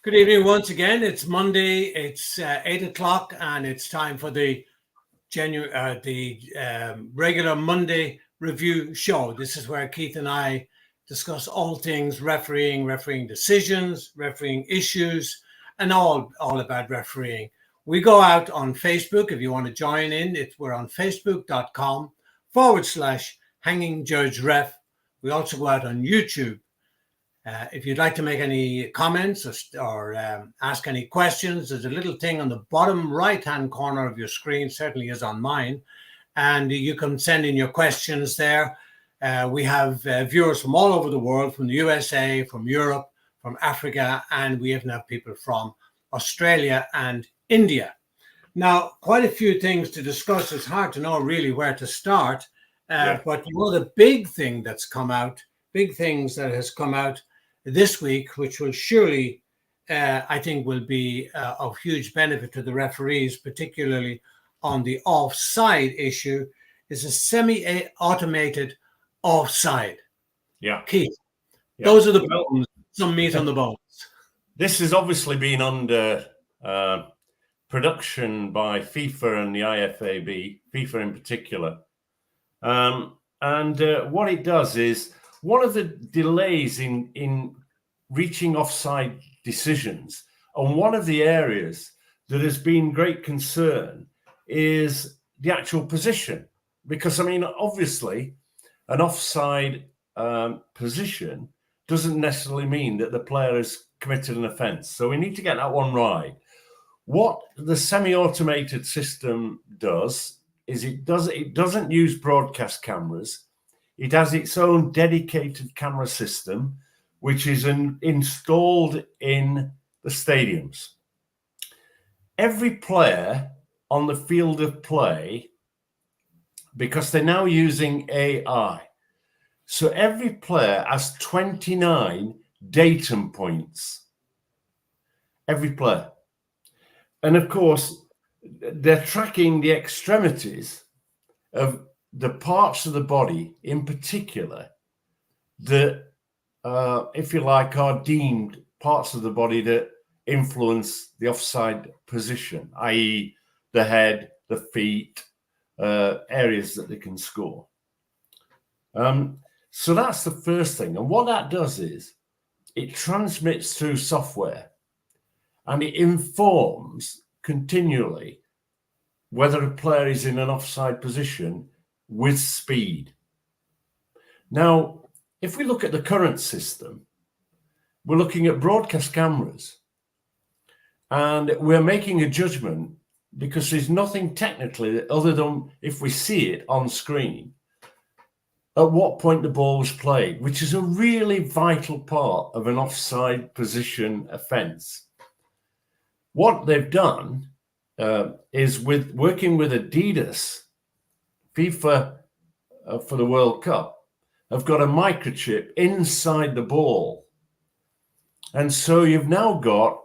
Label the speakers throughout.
Speaker 1: Good evening once again. It's Monday. It's 8 o'clock, and it's time for the regular Monday review show. This is where Keith and I discuss all things refereeing decisions, refereeing issues, and all about refereeing. We go out on Facebook. If you want to join in, we're on facebook.com/Hanging Judge Ref. We also go out on YouTube. If you'd like to make any comments or ask any questions, there's a little thing on the bottom right-hand corner of your screen, certainly is on mine, and you can send in your questions there. We have viewers from all over the world, from the USA, from Europe, from Africa, and we even have people from Australia and India. Now, quite a few things to discuss. It's hard to know really where to start, but one of the big things that has come out this week, which will surely, I think, will be of huge benefit to the referees, particularly on the offside issue, is a semi-automated offside.
Speaker 2: Yeah.
Speaker 1: Keith, those are the bones, some meat on the bones.
Speaker 2: This has obviously been under production by FIFA and the IFAB, FIFA in particular. And what it does is, one of the delays in reaching offside decisions, and one of the areas that has been great concern, is the actual position. Because, I mean, obviously, an offside position doesn't necessarily mean that the player has committed an offence. So we need to get that one right. What the semi-automated system does is it doesn't use broadcast cameras. It has its own dedicated camera system, which is installed in the stadiums. Every player on the field of play, because they're now using AI, so every player has 29 datum points. Every player. And of course, they're tracking the extremities of the parts of the body in particular that, if you like, are deemed parts of the body that influence the offside position, i.e. the head, the feet, areas that they can score. So that's the first thing. And what that does is it transmits through software and it informs continually whether a player is in an offside position with speed. Now, if we look at the current system, we're looking at broadcast cameras and we're making a judgment because there's nothing technically other than if we see it on screen at what point the ball was played, which is a really vital part of an offside position offence. What they've done is working with Adidas, FIFA for the World Cup, have got a microchip inside the ball. And so you've now got,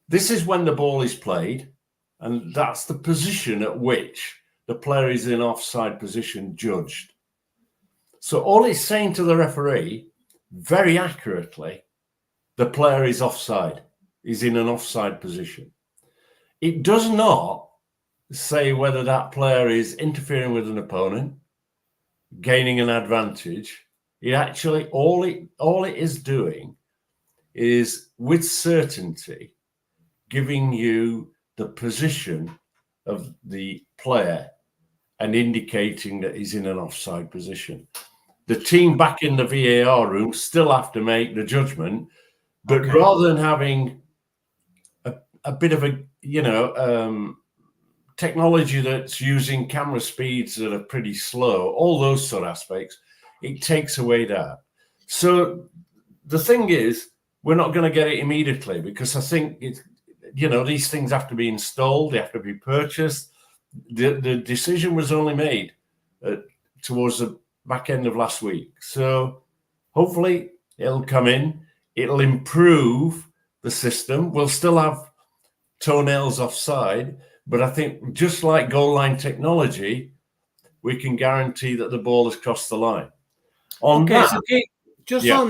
Speaker 2: this is when the ball is played, and that's the position at which the player is in offside position judged. So all it's saying to the referee, very accurately, the player is offside, is in an offside position. It does not say whether that player is interfering with an opponent, gaining an advantage. It actually, all it is doing is, with certainty, giving you the position of the player and indicating that he's in an offside position. The team back in the VAR room still have to make the judgment, but rather than having a bit of a, technology that's using camera speeds that are pretty slow, all those sort of aspects, it takes away that. So the thing is, we're not going to get it immediately because I think it's, these things have to be installed, they have to be purchased. The decision was only made towards the back end of last week. So hopefully it'll come in, it'll improve the system. We'll still have toenails offside, but I think just like goal line technology, we can guarantee that the ball has crossed the line. On that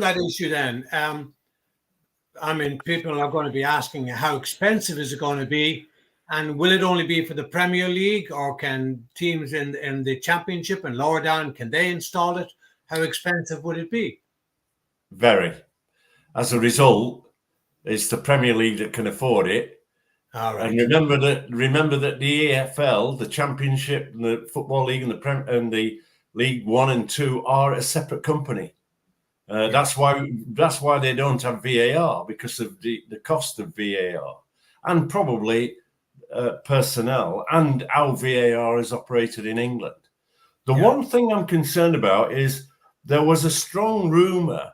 Speaker 1: that issue then, I mean, people are going to be asking how expensive is it going to be, and will it only be for the Premier League, or can teams in the Championship and lower down, can they install it? How expensive would it be?
Speaker 2: Very. As a result, it's the Premier League that can afford it.
Speaker 1: All right.
Speaker 2: And remember that the EFL, the Championship, and the Football League, and the League 1 and 2 are a separate company. That's why they don't have VAR, because of the cost of VAR, and probably personnel, and how VAR is operated in England. The one thing I'm concerned about is there was a strong rumour.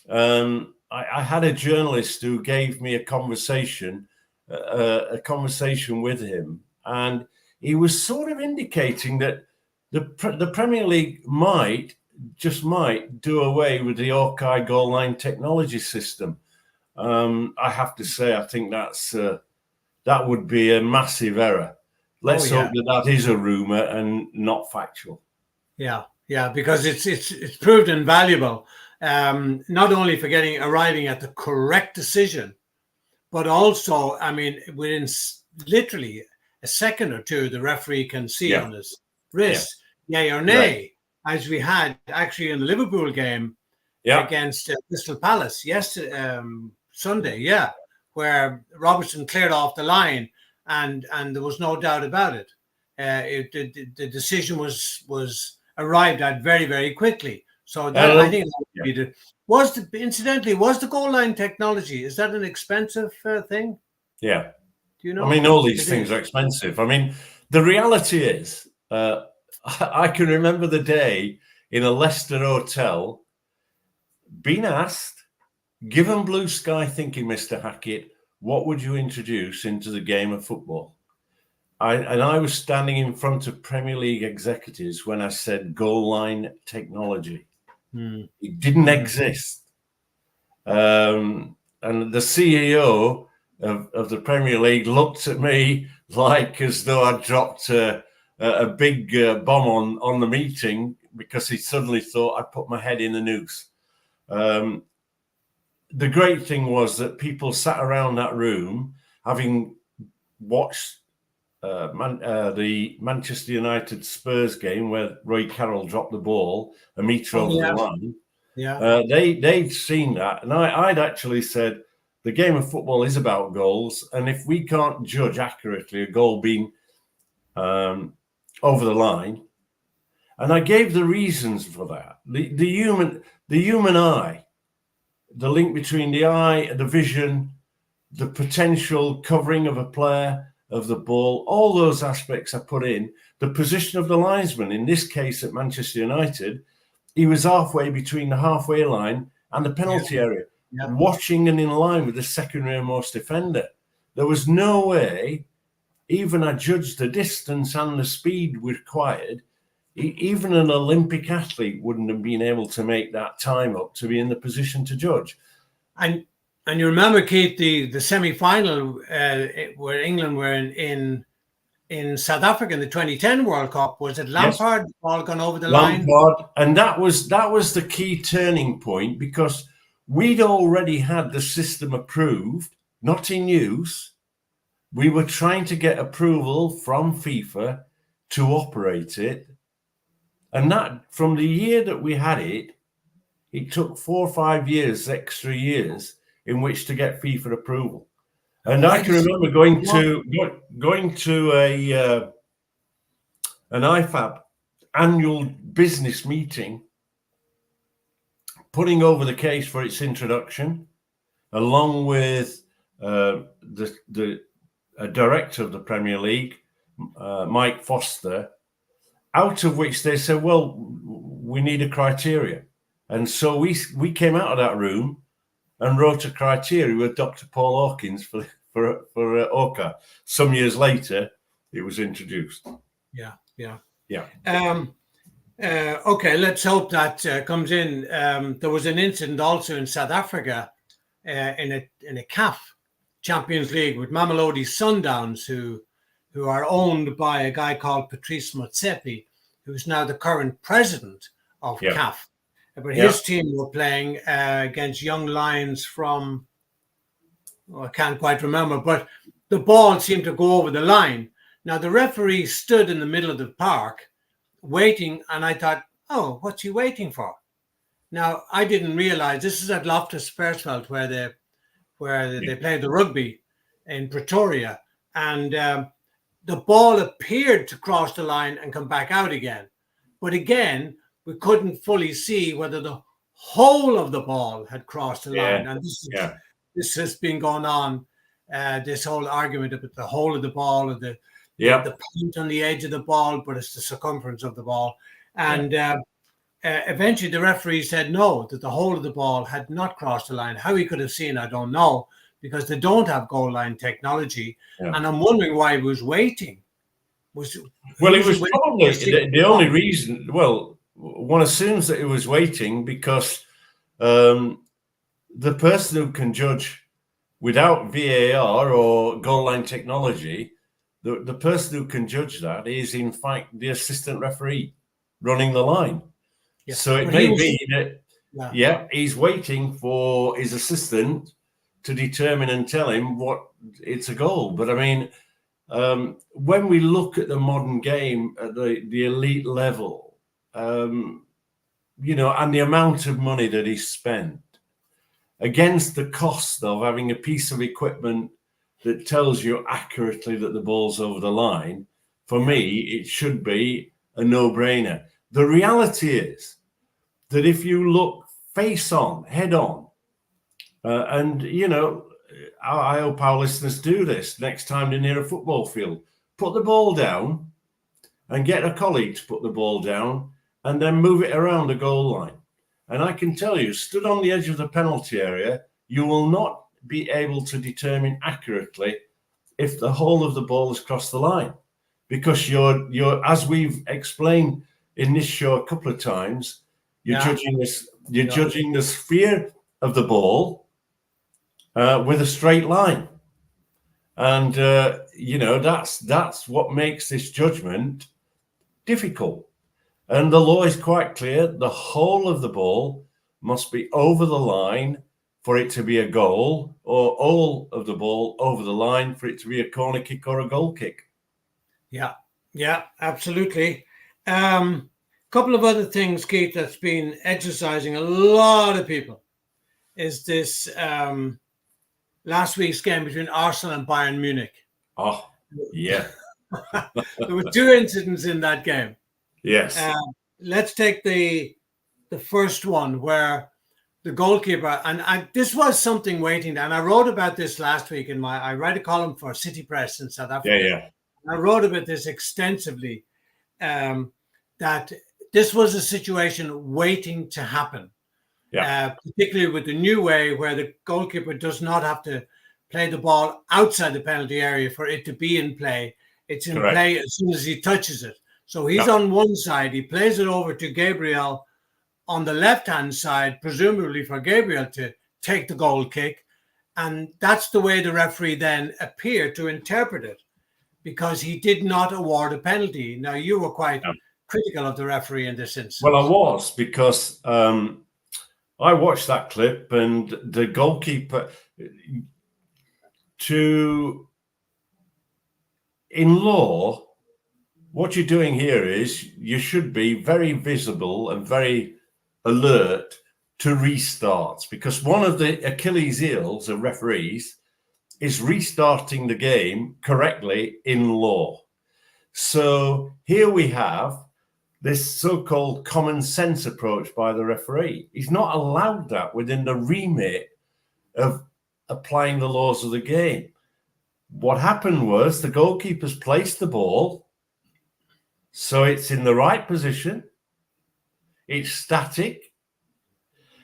Speaker 2: I had a journalist who gave me a conversation with him, and he was sort of indicating that the Premier League might do away with the Hawkeye goal line technology system. I have to say, I think that would be a massive error. Let's hope that is a rumor and not factual.
Speaker 1: Yeah, because it's proved invaluable, not only for arriving at the correct decision, but also, I mean, within literally a second or two, the referee can see on his wrist, yay or nay, as we had actually in the Liverpool game against Crystal Palace Sunday, where Robertson cleared off the line, and there was no doubt about it. The decision was arrived at very, very quickly. So that, I think that would be incidentally, was the goal line technology, is that an expensive thing?
Speaker 2: Yeah.
Speaker 1: Do you know?
Speaker 2: I mean, all these things are expensive. I mean, the reality is, I can remember the day in a Leicester hotel being asked, given blue sky thinking, Mr. Hackett, what would you introduce into the game of football? I was standing in front of Premier League executives when I said goal line technology. It didn't exist. And the CEO of the Premier League looked at me like as though I'd dropped a big bomb on the meeting, because he suddenly thought I'd put my head in a noose. The great thing was that people sat around that room having watched the Manchester United Spurs game where Roy Carroll dropped the ball a metre over the line. They'd seen that, and I'd actually said the game of football is about goals, and if we can't judge accurately a goal being over the line, and I gave the reasons for that, the human eye, the link between the eye, the vision, the potential covering of a player, of the ball, all those aspects I put in. The position of the linesman, in this case at Manchester United, he was halfway between the halfway line and the penalty area, watching and in line with the second rearmost defender. There was no way, even I judged the distance and the speed required, even an Olympic athlete wouldn't have been able to make that time up to be in the position to judge.
Speaker 1: And you remember, Keith, the semi-final where England were in South Africa in the 2010 World Cup. Was it Lampard all gone over the line?
Speaker 2: And that was the key turning point, because we'd already had the system approved, not in use. We were trying to get approval from FIFA to operate it. And that, from the year that we had it, it took 4 or 5 years, extra years, in which to get FIFA approval. And I can remember going to an IFAB annual business meeting, putting over the case for its introduction, along with the director of the Premier League, Mike Foster, out of which they said, well, we need a criteria. And so we came out of that room and wrote a criteria with Dr. Paul Hawkins for OCA. Some years later, it was introduced.
Speaker 1: Yeah. Okay, let's hope that comes in. There was an incident also in South Africa in a CAF Champions League with Mamelodi Sundowns, who are owned by a guy called Patrice Motsepe, who's now the current president of CAF. But his team were playing against young lions from I can't quite remember, but the ball seemed to go over the line. Now, the referee stood in the middle of the park waiting, and I thought, oh, what's he waiting for? Now, I didn't realize this is at Loftus Versfeld where they play the rugby in Pretoria, and the ball appeared to cross the line and come back out again. But again, we couldn't fully see whether the whole of the ball had crossed the line. And this has been going on, this whole argument about the whole of the ball, or the paint on the edge of the ball, but it's the circumference of the ball. And eventually the referee said no, that the whole of the ball had not crossed the line. How he could have seen, I don't know, because they don't have goal line technology. Yeah. And I'm wondering why he was waiting.
Speaker 2: It was probably the only reason. Well, one assumes that he was waiting because the person who can judge without VAR or goal line technology, the person who can judge that is in fact the assistant referee running the line. Yeah. So it may be that he's waiting for his assistant to determine and tell him what it's a goal. But I mean, when we look at the modern game at the elite level, and the amount of money that is spent against the cost of having a piece of equipment that tells you accurately that the ball's over the line, for me, it should be a no-brainer. The reality is that if you look face on, head on, and, I hope our listeners do this next time they're near a football field. Put the ball down and get a colleague to put the ball down and then move it around the goal line. And I can tell you, stood on the edge of the penalty area, you will not be able to determine accurately if the whole of the ball has crossed the line. Because you're as we've explained in this show a couple of times, judging the sphere of the ball with a straight line, and that's what makes this judgment difficult. And the law is quite clear: the whole of the ball must be over the line for it to be a goal, or all of the ball over the line for it to be a corner kick or a goal kick.
Speaker 1: Yeah, absolutely. Couple of other things, Keith, that's been exercising a lot of people is this last week's game between Arsenal and Bayern Munich.
Speaker 2: Oh, yeah.
Speaker 1: There were two incidents in that game.
Speaker 2: Yes.
Speaker 1: Let's take the first one where the goalkeeper, and this was something waiting, and I wrote about this last week I write a column for City Press in South Africa.
Speaker 2: Yeah.
Speaker 1: I wrote about this extensively, that this was a situation waiting to happen. Particularly with the new way where the goalkeeper does not have to play the ball outside the penalty area for it to be in play. It's in play as soon as he touches it. So he's on one side, he plays it over to Gabriel on the left-hand side, presumably for Gabriel to take the goal kick. And that's the way the referee then appeared to interpret it, because he did not award a penalty. Now, you were quite critical of the referee in this instance.
Speaker 2: Well, I was, because I watched that clip, and the goalkeeper, in law, what you're doing here is you should be very visible and very alert to restarts, because one of the Achilles heels of referees is restarting the game correctly in law. So here we have this so-called common sense approach by the referee. He's not allowed that within the remit of applying the laws of the game. What happened was the goalkeepers placed the ball so it's in the right position, it's static,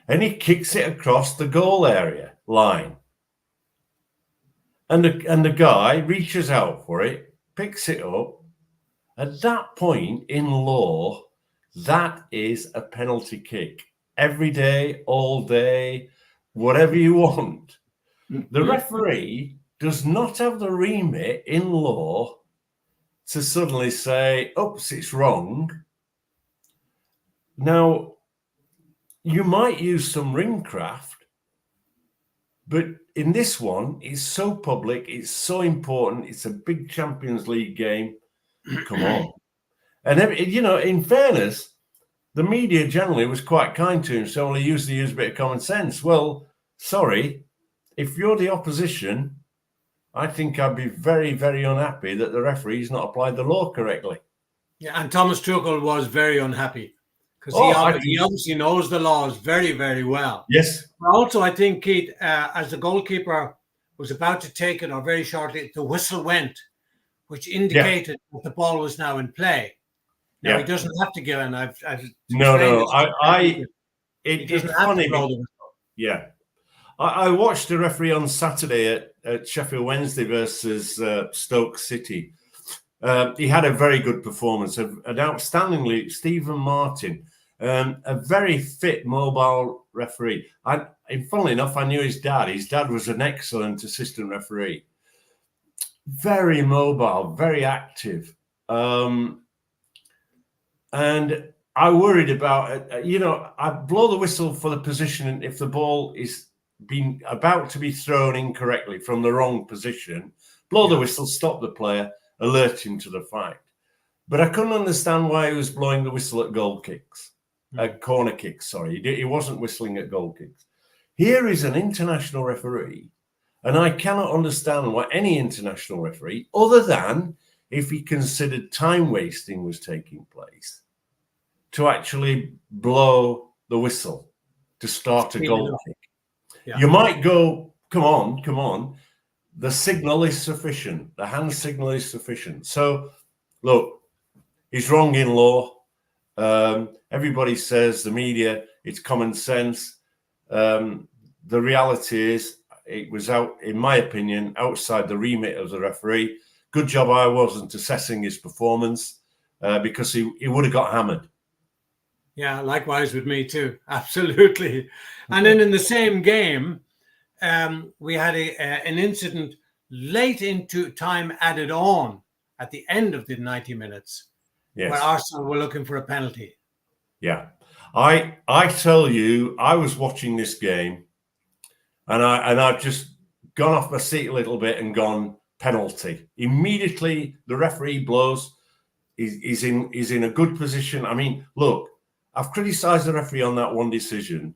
Speaker 2: and he kicks it across the goal area line. And the guy reaches out for it, picks it up. At that point in law, that is a penalty kick. Every day, all day, whatever you want. The referee does not have the remit in law to suddenly say, oops, it's wrong. Now, you might use some ringcraft, But in this one, it's so public, it's so important, it's a big Champions League game. Come on. And, in fairness, the media generally was quite kind to him, so he used a bit of common sense. Well, sorry, if you're the opposition, I think I'd be very, very unhappy that the referee's not applied the law correctly.
Speaker 1: Yeah, and Thomas Tuchel was very unhappy because he obviously knows the laws very, very well.
Speaker 2: Yes.
Speaker 1: Also, I think, Keith, as the goalkeeper was about to take it, or very shortly, the whistle went, which indicated that the ball was now in play. Now, he doesn't have to give, and I've
Speaker 2: it's funny. Yeah. I watched the referee on Saturday at Sheffield Wednesday versus Stoke City. He had a very good performance, an outstandingly Stephen Martin, a very fit, mobile referee. Funnily enough, I knew his dad. His dad was an excellent assistant referee. Very mobile, very active. And I worried about, I blow the whistle for the position if the ball is being about to be thrown incorrectly from the wrong position. Blow the whistle, stop the player, alert him to the fact. But I couldn't understand why he was blowing the whistle at goal kicks, at corner kicks, sorry. He wasn't whistling at goal kicks. Here is an international referee, and I cannot understand why any international referee, other than if he considered time wasting was taking place, to actually blow the whistle to start a goal kick. Yeah. You might go, come on. The signal is sufficient. The hand signal is sufficient. So, look, he's wrong in law. Everybody says, the media, it's common sense. The reality is it was in my opinion, outside the remit of the referee. Good job I wasn't assessing his performance because he would have got hammered.
Speaker 1: Yeah, likewise with me too. Absolutely. And then in the same game, we had an incident late into time added on at the end of the 90 minutes, where Arsenal were looking for a penalty.
Speaker 2: Yeah. I tell you, I was watching this game and I've just gone off my seat a little bit and gone penalty. Immediately the referee blows. He's in a good position. I mean, look, I've criticised the referee on that one decision.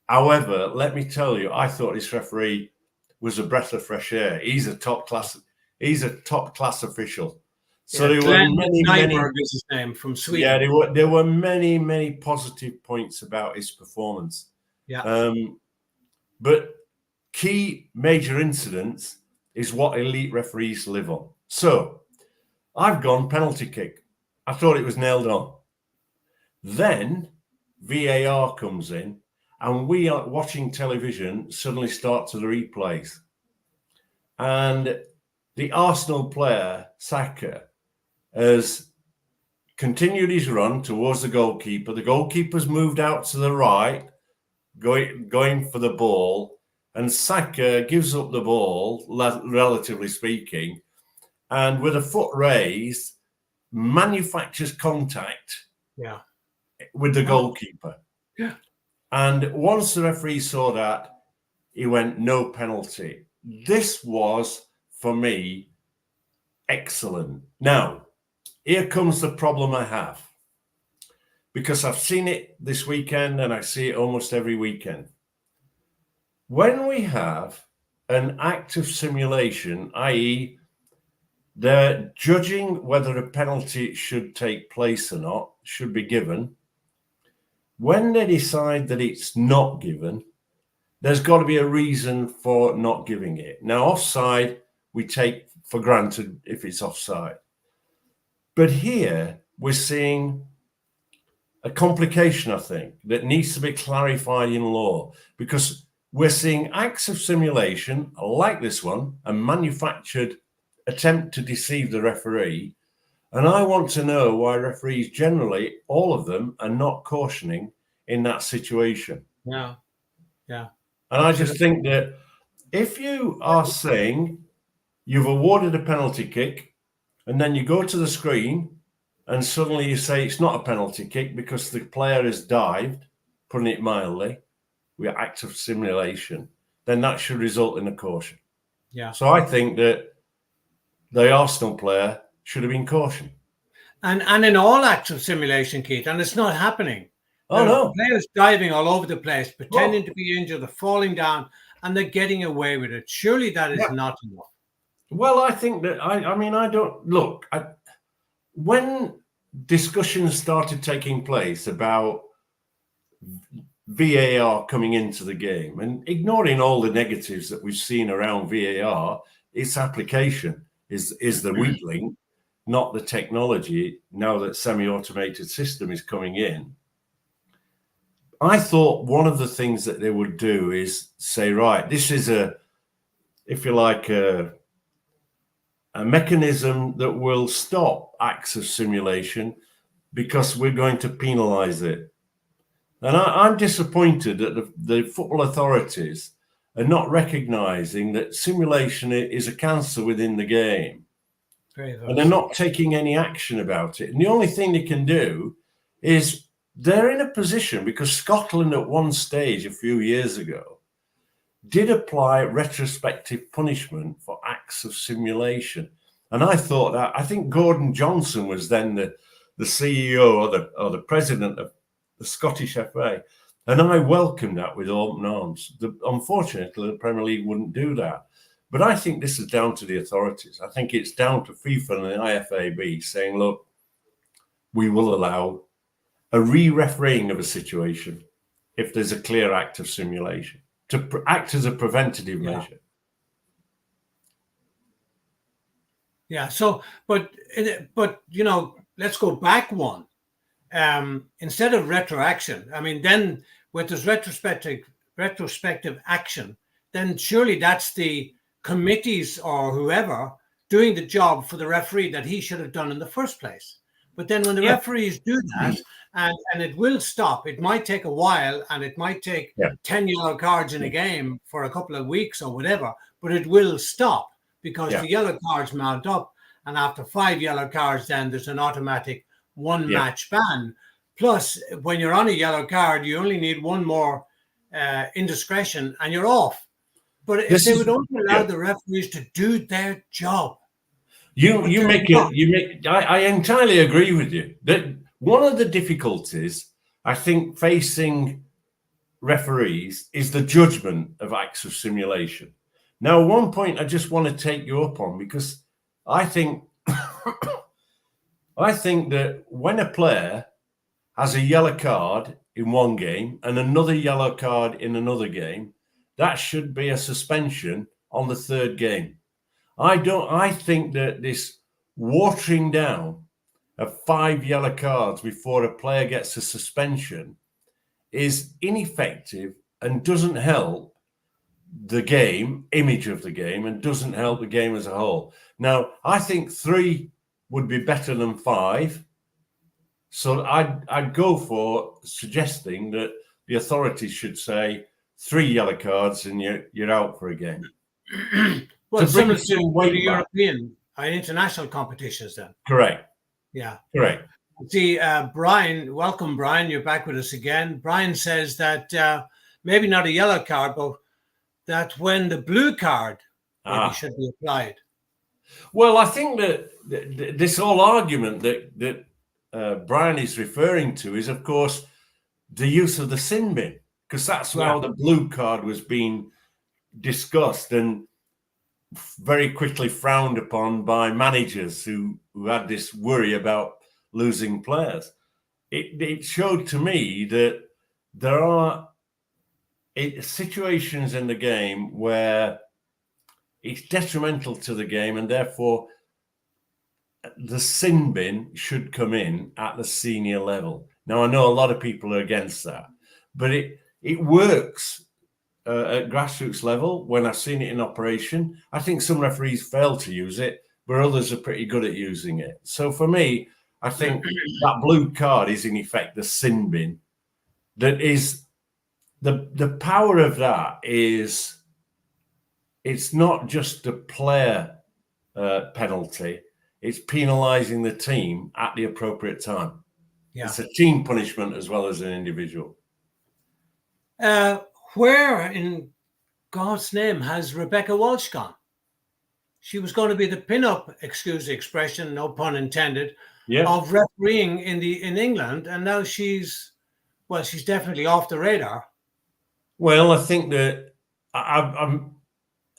Speaker 2: However, let me tell you, I thought this referee was a breath of fresh air. He's a top class official. So there were many
Speaker 1: is his name, from Sweden.
Speaker 2: Yeah, there were many positive points about his performance.
Speaker 1: Yeah.
Speaker 2: But key major incidents is what elite referees live on. So I've gone penalty kick. I thought it was nailed on. Then VAR comes in and we are watching television, suddenly start to the replays. And the Arsenal player, Saka, has continued his run towards the goalkeeper. The goalkeeper's moved out to the right, going for the ball. And Saka gives up the ball, relatively speaking, and with a foot raised, manufactures contact with the goalkeeper.
Speaker 1: Yeah.
Speaker 2: And once the referee saw that, he went, no penalty. This was, for me, excellent. Now, here comes the problem I have. Because I've seen it this weekend and I see it almost every weekend. When we have an act of simulation, i.e., they're judging whether a penalty should take place or not, should be given. When they decide that it's not given, there's got to be a reason for not giving it. Now, offside, we take for granted if it's offside. But here, we're seeing a complication, I think, that needs to be clarified in law, because we're seeing acts of simulation like this one, a manufactured attempt to deceive the referee. And I want to know why referees generally, all of them, are not cautioning in that situation.
Speaker 1: Yeah.
Speaker 2: And I just think that if you are saying you've awarded a penalty kick and then you go to the screen and suddenly you say it's not a penalty kick because the player has dived, putting it mildly, with act of simulation, then that should result in a caution.
Speaker 1: Yeah.
Speaker 2: So I think that the Arsenal player should have been cautioned.
Speaker 1: And in all acts of simulation, Keith, and it's not happening.
Speaker 2: Oh,
Speaker 1: There are
Speaker 2: no.
Speaker 1: players diving all over the place, pretending to be injured, they're falling down, and they're getting away with it. Surely that is not enough.
Speaker 2: Well, I think that, I mean, I don't, look, when discussions started taking place about VAR coming into the game, and ignoring all the negatives that we've seen around VAR, its application is the weak link, not the technology, now that semi-automated system is coming in. I thought one of the things that they would do is say, right, this is if you like, a mechanism that will stop acts of simulation because we're going to penalize it. And I'm disappointed that the football authorities are not recognizing that simulation is a cancer within the game. And they're not taking any action about it. And the only thing they can do is they're in a position, because Scotland at one stage a few years ago did apply retrospective punishment for acts of simulation. And I thought that, I think Gordon Johnson was then the CEO or the president of the Scottish FA. And I welcomed that with open arms. Unfortunately, the Premier League wouldn't do that. But I think this is down to the authorities. I think it's down to FIFA and the IFAB saying, look, we will allow a re-refereeing of a situation if there's a clear act of simulation, to act as a preventative measure.
Speaker 1: Yeah. So, but you know, let's go back one. Instead of retroaction, I mean, then with this retrospective action, then surely that's the committees or whoever doing the job for the referee that he should have done in the first place. But then when the referees do that, and it will stop, it might take a while, and it might take 10 yellow cards in a game for a couple of weeks or whatever, but it will stop because the yellow cards mount up. And after 5 yellow cards, then there's an automatic one-match ban. Plus, when you're on a yellow card, you only need one more indiscretion and you're off. But if they would only allow the referees to do their job.
Speaker 2: I entirely agree with you. That one of the difficulties, I think, facing referees is the judgment of acts of simulation. Now, one point I just want to take you up on, because I think that when a player has a yellow card in one game and another yellow card in another game, that should be a suspension on the third game. I think that this watering down of 5 yellow cards before a player gets a suspension is ineffective and doesn't help the game, image of the game, and doesn't help the game as a whole. Now, I think 3 would be better than 5. So I'd go for suggesting that the authorities should say 3 yellow cards and you're out for a game.
Speaker 1: Well, similar to the European international competitions then.
Speaker 2: Correct.
Speaker 1: Yeah.
Speaker 2: Correct.
Speaker 1: See, Brian, welcome, Brian. You're back with us again. Brian says that maybe not a yellow card, but that when the blue card maybe should be applied.
Speaker 2: Well, I think that this whole argument that Brian is referring to is, of course, the use of the sin bin, because that's how the blue card was being discussed and very quickly frowned upon by managers who had this worry about losing players. It showed to me that there are situations in the game where it's detrimental to the game, and therefore the sin bin should come in at the senior level. Now, I know a lot of people are against that, but it works at grassroots level when I've seen it in operation. I think some referees fail to use it, but others are pretty good at using it. So for me, I think that blue card is in effect the sin bin. That is the power of that is it's not just a player penalty. It's penalising the team at the appropriate time. Yeah. It's a team punishment as well as an individual.
Speaker 1: Where in God's name has Rebecca Walsh gone? She was going to be the pin-up, excuse the expression, no pun intended, of refereeing in England, and now she's definitely off the radar.
Speaker 2: Well, I think that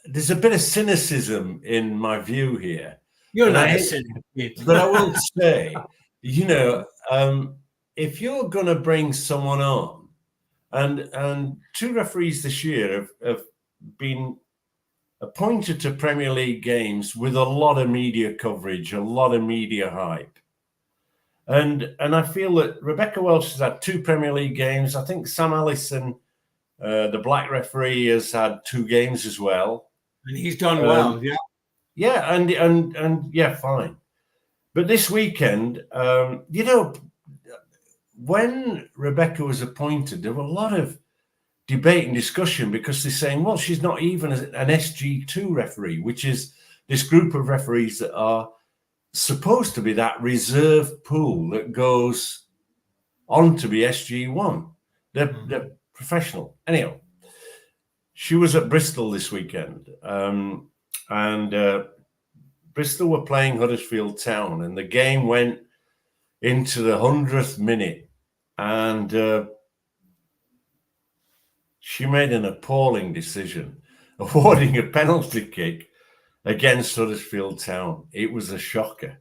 Speaker 2: there's a bit of cynicism in my view here.
Speaker 1: You're not a cynic,
Speaker 2: but I will say, if you're going to bring someone on, and 2 referees this year have been appointed to Premier League games with a lot of media coverage, a lot of media hype. And I feel that Rebecca Welsh has had 2 Premier League games. I think Sam Allison, the black referee, has had 2 games as well.
Speaker 1: And he's done well, yeah.
Speaker 2: Yeah, and yeah, fine. But this weekend, when Rebecca was appointed, there were a lot of debate and discussion because they're saying, well, she's not even an SG2 referee, which is this group of referees that are supposed to be that reserve pool that goes on to be SG1. They're professional. Anyhow, she was at Bristol this weekend, and Bristol were playing Huddersfield Town, and the game went into the 100th minute, and she made an appalling decision, awarding a penalty kick against Huddersfield Town. It was a shocker.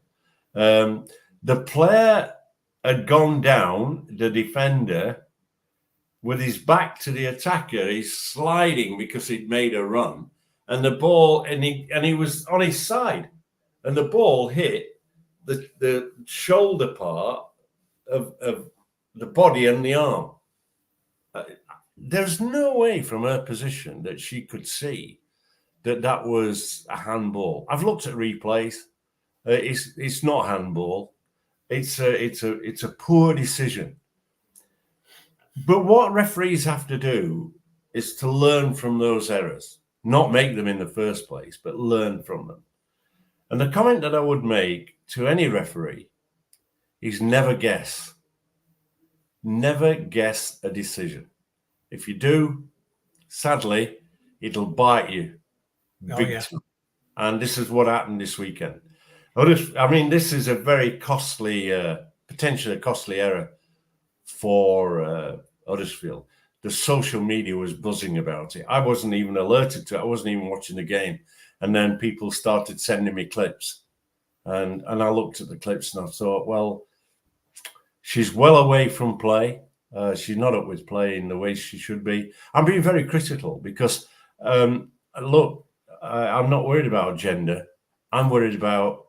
Speaker 2: The player had gone down, the defender, with his back to the attacker. He's sliding because he'd made a run, and the ball, and he was on his side, and the ball hit the shoulder part of the body and the arm. There's no way from her position that she could see that was a handball. I've looked at replays. It's not handball. It's a poor decision. But what referees have to do is to learn from those errors, not make them in the first place, but learn from them. And the comment that I would make to any referee is never guess. Never guess a decision. If you do, sadly, it'll bite you big time. And this is what happened this weekend. I mean, this is a very costly, potentially a costly error for Huddersfield. The social media was buzzing about it. I wasn't even alerted to it. I wasn't even watching the game. And then people started sending me clips. And I looked at the clips and I thought, well, she's well away from play. She's not up with play in the way she should be. I'm being very critical because, look, I'm not worried about gender. I'm worried about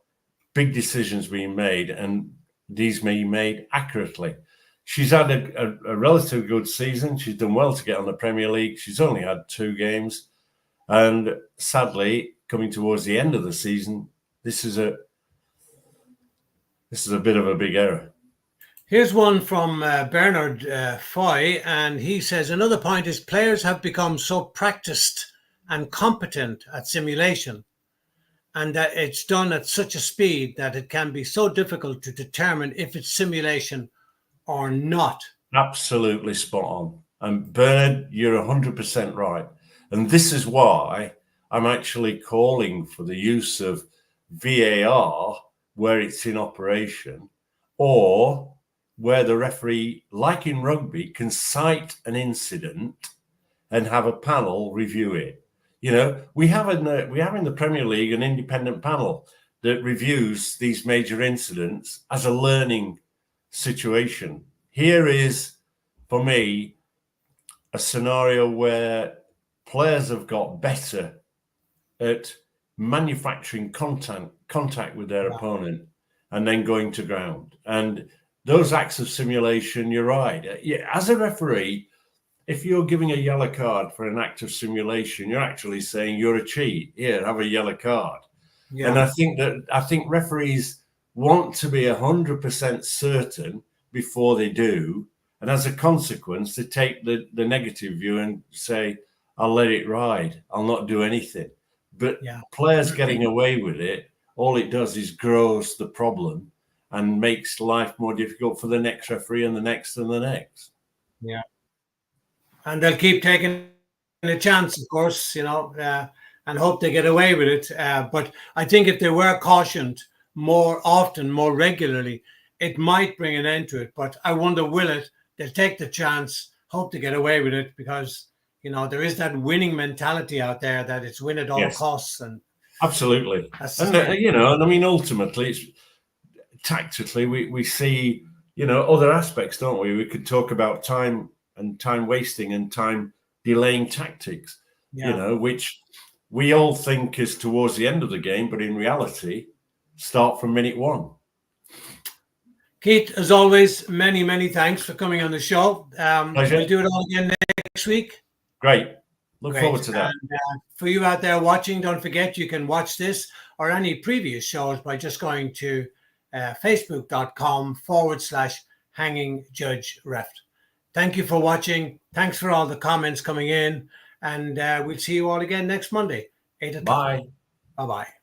Speaker 2: big decisions being made, and these being made accurately. She's had a relatively good season. She's done well to get on the Premier League. She's only had 2 games. And sadly, coming towards the end of the season, this is a bit of a big error.
Speaker 1: Here's one from Bernard Foy, and he says, another point is players have become so practiced and competent at simulation, and that it's done at such a speed that it can be so difficult to determine if it's simulation or not.
Speaker 2: Absolutely spot on. And Bernard, you're 100% right. And this is why I'm actually calling for the use of VAR where it's in operation, or where the referee, like in rugby, can cite an incident and have a panel review it. We have in the Premier League an independent panel that reviews these major incidents as a learning situation. Here is, for me, a scenario where players have got better at manufacturing contact with their opponent and then going to ground. And those acts of simulation, you're right. As a referee, if you're giving a yellow card for an act of simulation, you're actually saying you're a cheat. Here, have a yellow card. Yeah. And I think referees want to be 100% certain before they do. And as a consequence, they take the negative view and say, I'll let it ride. I'll not do anything. But players getting away with it, all it does is grows the problem and makes life more difficult for the next referee and the next and the next.
Speaker 1: Yeah. And they'll keep taking a chance, of course, and hope they get away with it. But I think if they were cautioned more often, more regularly, it might bring an end to it. But I wonder, will it? They'll take the chance, hope to get away with it, because there is that winning mentality out there, that it's win at all costs. And
Speaker 2: absolutely. And I mean, ultimately, it's tactically we see other aspects, don't we? We could talk about time wasting and time delaying tactics, which we all think is towards the end of the game, but in reality, start from minute 1.
Speaker 1: Keith, as always, many, many thanks for coming on the show. We'll do it all again next week.
Speaker 2: Great. Look forward to that.
Speaker 1: And for you out there watching, don't forget you can watch this or any previous shows by just going to facebook.com/Hanging Judge Ref. Thank you for watching. Thanks for all the comments coming in. And we'll see you all again next Monday, 8 o'clock.
Speaker 2: Bye.
Speaker 1: Bye-bye.